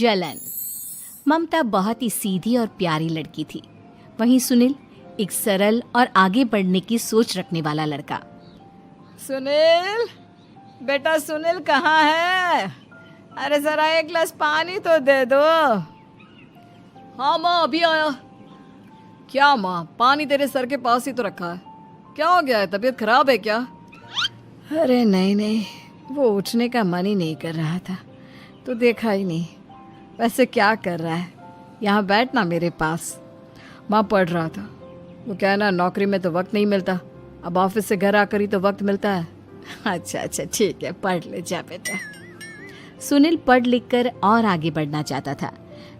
जलन। ममता बहुत ही सीधी और प्यारी लड़की थी, वहीं सुनील एक सरल और आगे बढ़ने की सोच रखने वाला लड़का। सुनील, बेटा सुनील कहाँ है? अरे जरा एक गिलास पानी तो दे दो। हाँ माँ, अभी आया। क्या माँ, पानी तेरे सर के पास ही तो रखा है, क्या हो गया है? तबीयत खराब है क्या? अरे नहीं नहीं, वो उठने का मन ही नहीं कर रहा था, तो देखा ही नहीं। वैसे क्या कर रहा है? यहाँ बैठ ना मेरे पास। माँ पढ़ रहा था। वो क्या है ना, नौकरी में तो वक्त नहीं मिलता, अब ऑफिस से घर आकर ही तो वक्त मिलता है। अच्छा अच्छा ठीक है, पढ़ ले जा बेटा। सुनील पढ़ लिख कर और आगे बढ़ना चाहता था,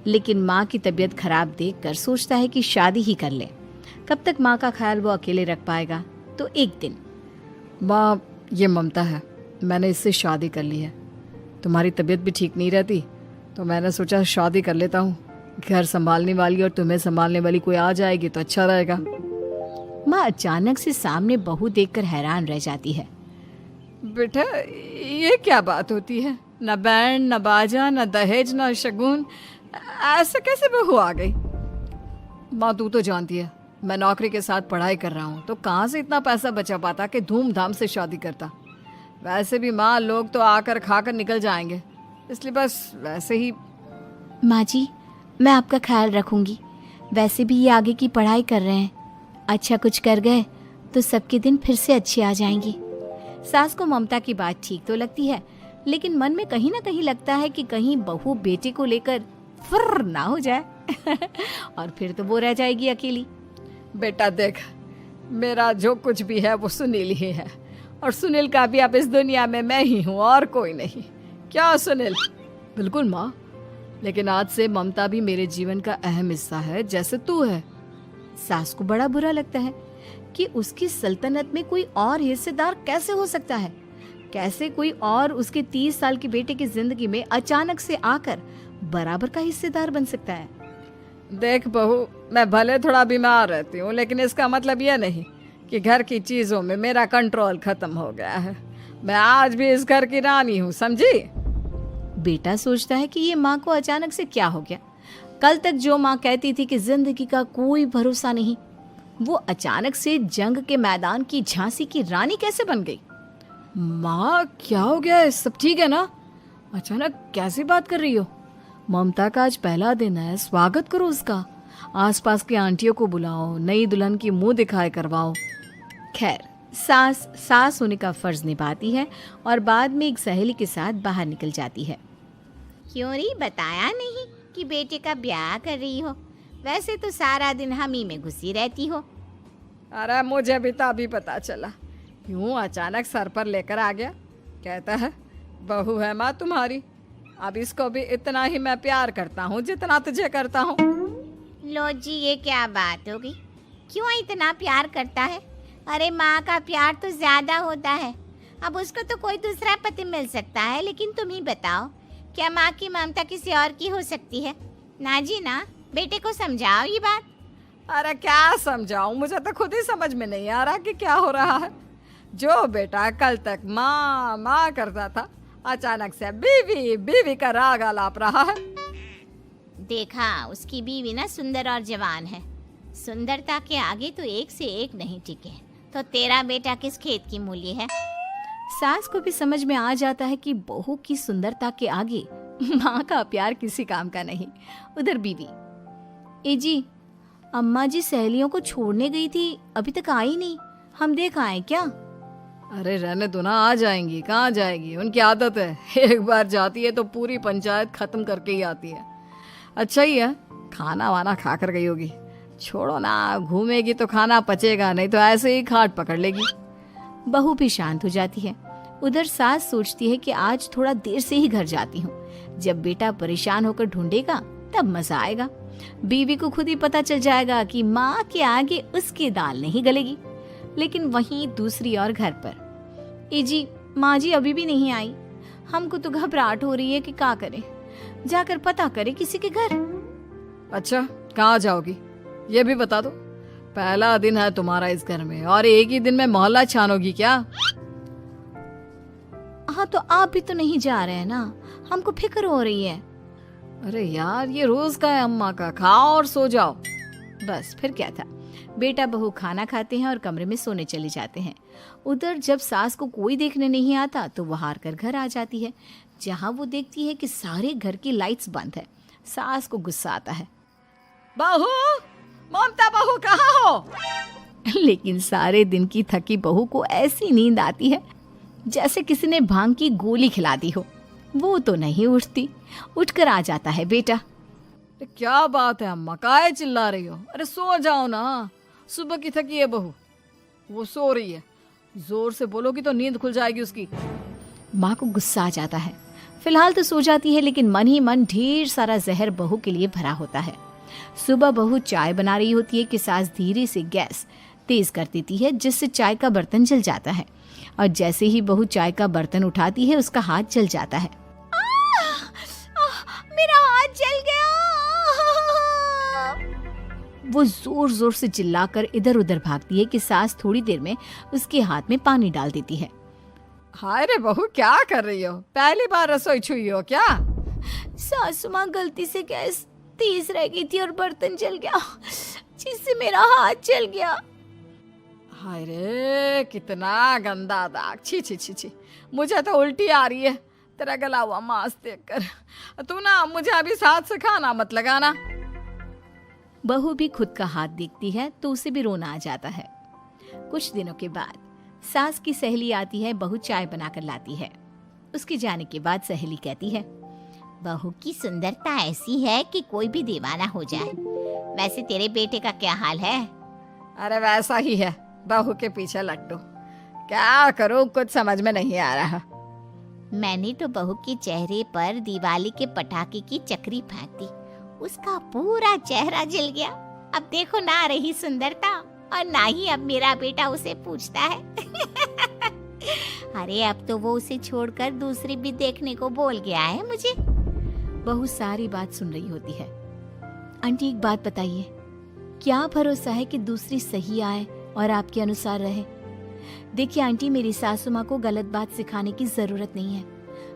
लेकिन माँ की तबीयत खराब देखकर सोचता है कि शादी ही कर ले। कब तक माँ का ख्याल वो अकेले रख पाएगा? तो एक दिन, माँ ये ममता है, मैंने इससे शादी कर ली है। तुम्हारी तबीयत भी ठीक नहीं रहती, तो मैंने सोचा शादी कर लेता हूँ। घर संभालने वाली और तुम्हें संभालने वाली कोई आ जाएगी तो अच्छा रहेगा। माँ अचानक से सामने बहू देखकर हैरान रह जाती है। बेटा ये क्या बात होती है? न बैंड, न बाजा, न दहेज, न शगुन, ऐसे कैसे बहू आ गई? माँ तू तो जानती है, मैं नौकरी के साथ पढ़ाई कर रहा हूँ, तो कहाँ से इतना पैसा बचा पाता कि धूमधाम से शादी करता। वैसे भी माँ, लोग तो आकर खाकर निकल जाएंगे, इसलिए बस वैसे ही। माँ जी, मैं आपका ख्याल रखूंगी। वैसे भी ये आगे की पढ़ाई कर रहे हैं, अच्छा कुछ कर गए तो सबके दिन फिर से अच्छे आ जाएंगे। सास को ममता की बात ठीक तो लगती है, लेकिन मन में कहीं ना कहीं लगता है कि कहीं बहू बेटे को लेकर फुर्र ना हो जाए और फिर तो वो रह जाएगी अकेली। बेटा देख, मेरा जो कुछ भी है वो सुनील ही है, और सुनील का भी अब इस दुनिया में मैं ही हूँ और कोई नहीं। क्या सुनील? बिल्कुल माँ, लेकिन आज से ममता भी मेरे जीवन का अहम हिस्सा है, जैसे तू है। सास को बड़ा बुरा लगता है कि उसकी सल्तनत में कोई और हिस्सेदार कैसे हो सकता है। कैसे कोई और उसके 30 साल के बेटे की जिंदगी में अचानक से आकर बराबर का हिस्सेदार बन सकता है। देख बहू, मैं भले थोड़ा बीमार रहती हूँ, लेकिन इसका मतलब यह नहीं कि घर की चीजों में मेरा कंट्रोल खत्म हो गया है। मैं आज भी इस घर की रानी हूँ, समझी? बेटा सोचता है कि ये माँ को अचानक से क्या हो गया। कल तक जो माँ कहती थी कि जिंदगी का कोई भरोसा नहीं, वो अचानक से जंग के मैदान की झांसी की रानी कैसे बन गई? माँ क्या हो गया है? सब ठीक है ना? अचानक कैसी बात कर रही हो? ममता का आज पहला दिन है, स्वागत करो उसका। आसपास की आंटियों को बुलाओ, नई दुल्हन की मुंह दिखाए करवाओ। खैर, सास होने का फर्ज निभाती है और बाद में एक सहेली के साथ बाहर निकल जाती है। क्यों री बताया नहीं कि बेटे का ब्याह कर रही हो? वैसे तो सारा दिन हम ही में घुसी रहती हो। अरे मुझे भी तो अभी पता चला, यूं अचानक सर पर लेकर आ गया। कहता है बहू है माँ तुम्हारी, अब इसको भी इतना ही मैं प्यार करता हूँ जितना तुझे करता हूँ। लो जी, ये क्या बात हो गई? क्यों इतना प्यार करता है? अरे माँ का प्यार तो ज्यादा होता है। अब उसको तो कोई दूसरा पति मिल सकता है, लेकिन तुम ही बताओ, क्या माँ की ममता किसी और की हो सकती है? ना जी ना, बेटे को समझाओ ये बात। अरे क्या समझाऊं, मुझे तो खुद ही समझ में नहीं आ रहा कि क्या हो रहा है। जो बेटा कल तक माँ माँ करता था, अचानक से बीवी बीवी का राग आलाप रहा है। देखा, उसकी बीवी ना सुंदर और जवान है। सुंदरता के आगे तो एक से एक नहीं टिके, तो तेरा बेटा किस खेत की मूली है? सास को भी समझ में आ जाता है कि बहू की सुंदरता के आगे माँ का प्यार किसी काम का नहीं। उधर बीवी, ए जी, अम्मा जी सहेलियों को छोड़ने गई थी, अभी तक आई नहीं, हम देख आए क्या? अरे रहने दो ना, आ जाएंगी। कहाँ जाएगी, उनकी आदत है, एक बार जाती है तो पूरी पंचायत खत्म करके ही आती है। अच्छा ही है, खाना वाना खा कर गई होगी। छोड़ो ना, घूमेगी तो खाना पचेगा, नहीं तो ऐसे ही खाट पकड़ लेगी। बहू भी शांत हो जाती है। उधर सास सोचती है कि आज थोड़ा देर से ही घर जाती हूँ, जब बेटा परेशान होकर ढूंढेगा तब मजा आएगा। बीवी को खुद ही पता चल जाएगा कि माँ के आगे उसकी दाल नहीं गलेगी। लेकिन वहीं दूसरी ओर घर पर, ए जी, माँ जी अभी भी नहीं आई, हमको तो घबराहट हो रही है कि क्या करें, जाकर पता करें किसी के घर। अच्छा, कहाँ जाओगी ये भी बता दो। पहला दिन है तुम्हारा इस घर में और एक ही दिन में मोहल्ला छानोगी क्या? हाँ, तो आप भी तो नहीं जा रहे हैं ना, हमको फिक्र हो रही है। अरे यार, ये रोज का है अम्मा का, खाओ और सो जाओ। बस फिर क्या था। बेटा बहू खाना खाते हैं और कमरे में सोने चले जाते हैं। उधर जब सास को कोई देखने नहीं आता तो वो हार कर घर आ जाती है, जहाँ वो देखती है कि सारे घर की लाइट्स बंद है। सास को गुस्सा आता है। बहू, ममता बहू कहाँ हो? लेकिन सारे दिन की थकी बहू को ऐसी नींद आती है जैसे किसी ने भांग की गोली खिला दी हो। वो तो नहीं उठती। उठकर आ जाता है बेटा। अरे क्या बात है अम्मा, काहे चिल्ला रही हो? अरे सो जाओ ना, सुबह की थकी है बहू, वो सो रही है। जोर से बोलोगी तो नींद खुल जाएगी उसकी। माँ को गुस्सा आ जाता है। फिलहाल तो सो जाती है, लेकिन मन ही मन ढेर सारा जहर बहू के लिए भरा होता है। सुबह बहू चाय बना रही होती है कि सास धीरे से गैस तेज कर देती है, जिससे चाय का बर्तन जल जाता है। और जैसे ही बहू चाय का बर्तन उठाती है उसका हाथ जल जाता है। मेरा हाथ जल गया। वो जोर जोर से चिल्लाकर इधर उधर भागती है कि सास थोड़ी देर में उसके हाथ में पानी डाल देती है। हाय रे बहू, क्या कर रही हो? पहली बार रसोई छुई हो क्या? सासू माँ गलती से गैस तेज रह गई थी और बर्तन जल गया, जिससे मेरा हाथ जल गया। हाय रे, कितना गंदा दाग। छी छी छी छी, मुझे तो उल्टी आ रही है तेरा गला हुआ मांस देखकर। तू ना मुझे अभी साथ से खाना मत लगाना। बहू भी खुद का हाथ देखती है तो उसे भी रोना आ जाता है। कुछ दिनों के बाद सास की सहेली आती है, बहू चाय बनाकर लाती है। उसके जाने के बाद सहेली कहती है, बहू की सुंदरता ऐसी है कि कोई भी दीवाना हो जाए। वैसे तेरे बेटे का क्या हाल है? अरे वैसा ही है, बहू के पीछे लट्टू। क्या करूं, कुछ समझ में नहीं आ रहा। मैंने तो बहू के चेहरे पर दिवाली के पटाखे की चक्री फेंक दी, उसका पूरा चेहरा जल गया। अब देखो ना रही सुंदरता, और ना ही अब मेरा बेटा उसे पूछता है। अरे अब तो वो उसे छोड़कर दूसरी भी देखने को बोल गया है मुझे। बहू सारी बात सुन रही होती है। आंटी एक बात बताइए, क्या भरोसा है कि दूसरी सही आए और आपके अनुसार रहे? देखिए आंटी, मेरी सासू माँ को गलत बात सिखाने की जरूरत नहीं है।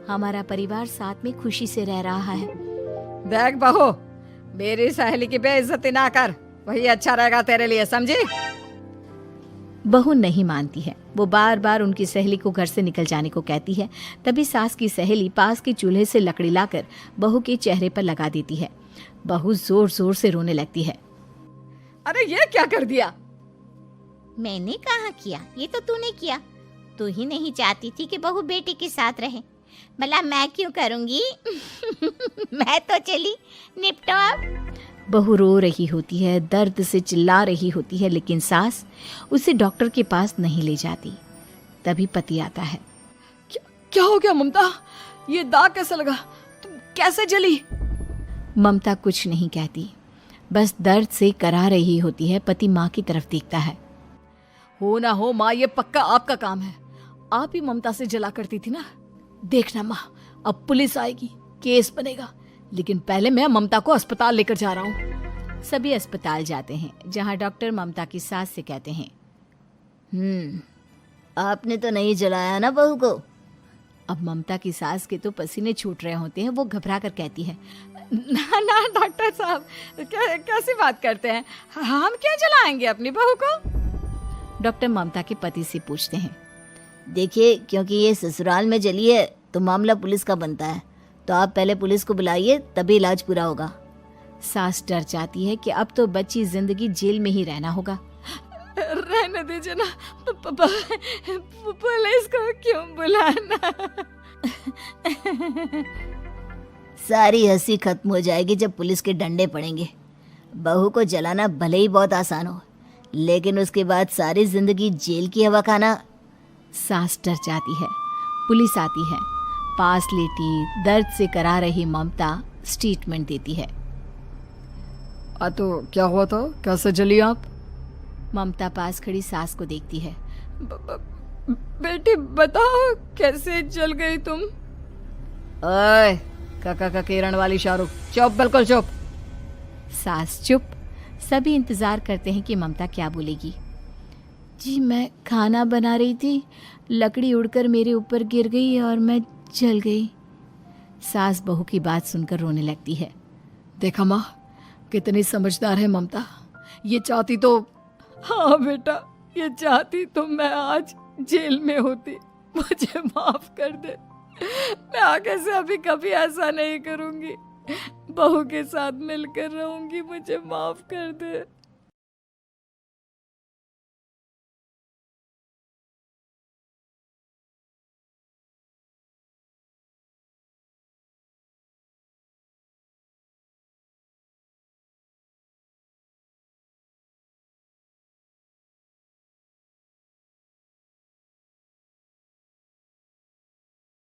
हमारा परिवार साथ में खुशी से रह रहा है। देख बहू, मेरी सहेली की बेइज्जती ना कर, वही अच्छा रहेगा तेरे लिए, समझी? बहू नहीं मानती है। वो बार बार उनकी सहेली को घर से निकल जाने को कहती है। तभी सास की सहेली पास के चूल्हे से लकड़ी लाकर बहू के चेहरे पर लगा देती है। बहू जोर जोर से रोने लगती है। अरे ये क्या कर दिया? मैंने कहा किया, ये तो तूने किया। तू ही नहीं चाहती थी कि बहू बेटे के साथ रहे, भला मैं क्यों करूंगी? मैं तो चली, निपटो अब। बहू रो रही होती है, दर्द से चिल्ला रही होती है, लेकिन सास उसे डॉक्टर के पास नहीं ले जाती। तभी पति आता है। क्या हो गया ममता? ये दाग कैसे लगा? तुम कैसे जली? ममता कुछ नहीं कहती, बस दर्द से करा रही होती है। पति माँ की तरफ देखता है। हो ना हो माँ, ये पक्का आपका काम है। आप ही ममता से जला करती थी ना। देखना माँ, अब पुलिस आएगी, केस बनेगा, लेकिन पहले मैं ममता को अस्पताल लेकर जा रहा हूँ। सभी अस्पताल जाते हैं, जहाँ डॉक्टर ममता की सास से कहते हैं, आपने तो नहीं जलाया ना बहू को? अब ममता की सास के तो पसीने छूट रहे होते हैं। वो घबरा कर कहती है, ना ना डॉक्टर साहब, कैसी बात करते हैं? हम क्या जलाएंगे अपनी बहू को? डॉक्टर ममता के पति से पूछते हैं, देखिए, क्योंकि ये ससुराल में जली है तो मामला पुलिस का बनता है, तो आप पहले पुलिस को बुलाइए, तभी इलाज पूरा होगा। सास डर जाती है कि अब तो बच्ची जिंदगी जेल में ही रहना होगा। रहने दीजिए ना, पुलिस को क्यों बुलाना? सारी हंसी खत्म हो जाएगी जब पुलिस के डंडे पड़ेंगे। बहू को जलाना भले ही बहुत आसान हो, लेकिन उसके बाद सारी जिंदगी जेल की हवा खाना। सास डर जाती है। पुलिस आती है। पास लेटी दर्द से करा रही ममता स्टेटमेंट देती है। तो क्या हुआ था? कैसे जली आप? ममता पास खड़ी सास को देखती है। बेटी बताओ, कैसे जल गई तुम? ओए, काका का किरण वाली शाहरुख, चुप, बिल्कुल चुप। सास चुप। सभी इंतजार करते हैं कि ममता क्या बोलेगी। जी मैं खाना बना रही थी, लकड़ी उड़कर मेरे ऊपर गिर गई और मैं जल गई। सास बहू की बात सुनकर रोने लगती है। देखा माँ, कितनी समझदार है ममता। ये चाहती तो, हाँ बेटा, ये चाहती तो मैं आज जेल में होती। मुझे माफ कर दे। मैं आगे से अभी कभी ऐसा नहीं करूंगी। बहू के साथ मिलकर रहूंगी। मुझे माफ कर दे।